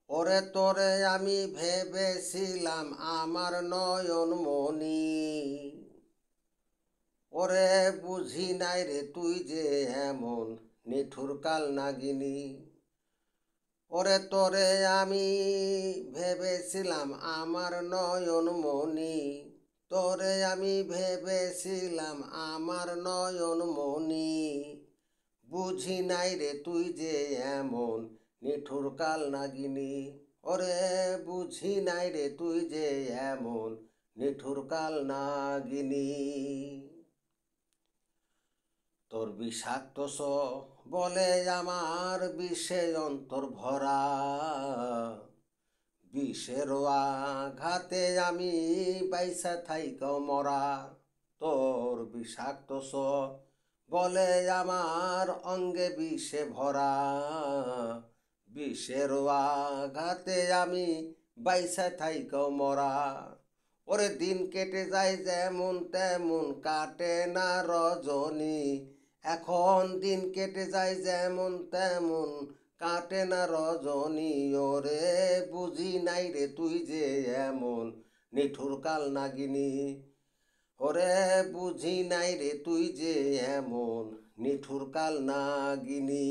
ওরে তোরে আমি ভেবেছিলাম আমার নয়ন মনি, ওরে বুঝি নাই রে তুই যে এমন নিঠুর কাল নাগিনী। ওরে তোরে আমি ভেবেছিলাম আমার নয়ন মনি, তোরে আমি ভেবেছিলাম আমার নয়ন মনি, বুঝি নাই রে তুই যে এমন নিঠুর কাল নাগিনী। ওরে বুঝি নাই রে তুই যে এমন নিঠুর কাল নাগিনী। তোর বিষাক্ত বলে আমার বিষে অন্তর ভরা, বিষের আঘাতে আমি বাইসা থাইকাও মরা। তোর বিষাক্ত বলে আমার অঙ্গে বিষে ভরা, বিষের আঘাতে আমি বাইসা থাইকাও মরা। ওরে দিন কেটে যায় যেমন তেমন কাটে না রজনী, এখন দিন কেটে যায় যেমন তেমন কাটে না রজনী। ওরে বুঝি নাই রে তুই যে এমন নিঠুর কাল নাগিনী, ওরে বুঝি নাই রে তুই যে এমন নিঠুর কাল নাগিনী।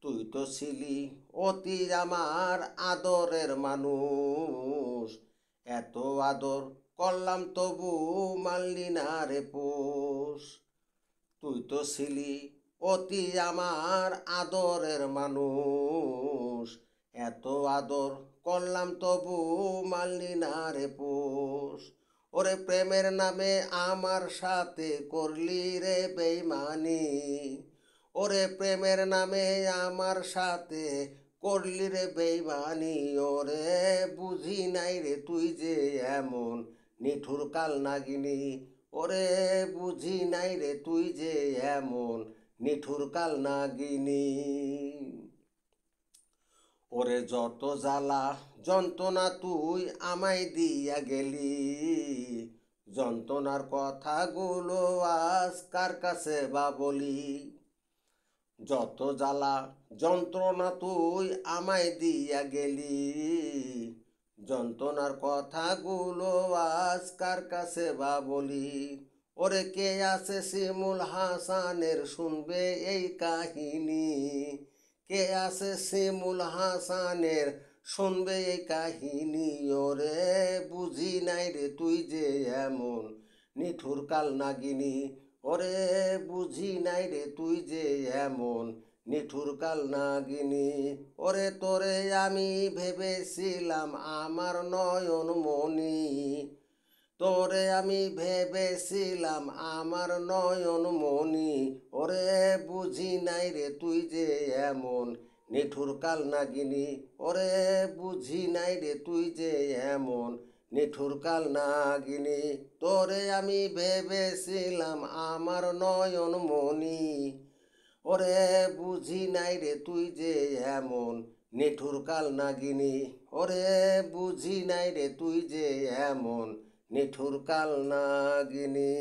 তুই তো ছিলি অতি আমার আদরের মানুষ, এত আদর করলাম তবু মানলি না রে পোষ। তুই তো ছিলি অতি আমার আদরের মানুষ, এত আদর করলাম তবু মানলি না রে পোষ। ওরে প্রেমের নামে আমার সাথে করলি রে বেইমানি, ওরে প্রেমের নামে আমার সাথে করলি রে বেইমানি। ওরে বুঝি নাই রে তুই যে এমন নিঠুর কাল নাগিনী, ওরে বুঝি নাই রে তুই যে এমন নিঠুর কাল নাগিনী। ওরে যত জ্বালা যন্ত্রণা তুই আমায় দিয়া গেলি, যন্ত্রণার কথাগুলো আজ কার কাছে বা বলি। যত জ্বালা যন্ত্রণা তুই আমায় দিয়া গেলি, যন্ত্রণার কথাগুলো আজ কার কাছে বা বলি। ওরে কে আছে শিমুল হাসানের শুনবে এই কাহিনী, কে আছে শিমুল হাসানের শুনবে এই কাহিনী। ওরে বুঝি নাই রে তুই যে এমন নিঠুর কাল নাগিনী, ওরে বুঝি নাই রে তুই যে এমন নিঠুর কাল নাগিনী। ওরে তোরে আমি ভেবেছিলাম আমার নয়ন মনি, তোরে আমি ভেবেছিলাম আমার নয়ন মনি। ওরে বুঝি নাই রে তুই যে এমন নিঠুর কাল নাগিনী, ওরে বুঝি নাই রে তুই যে এমন নিঠুর কাল নাগিনী। তোরে আমি ভেবেছিলাম আমার নয়ন মনি, ওরে বুঝি নাই রে তুই যে এমন নিঠুর কাল নাগিনী, ওরে বুঝি নাই রে তুই যে এমন নিঠুর কাল নাগিনী।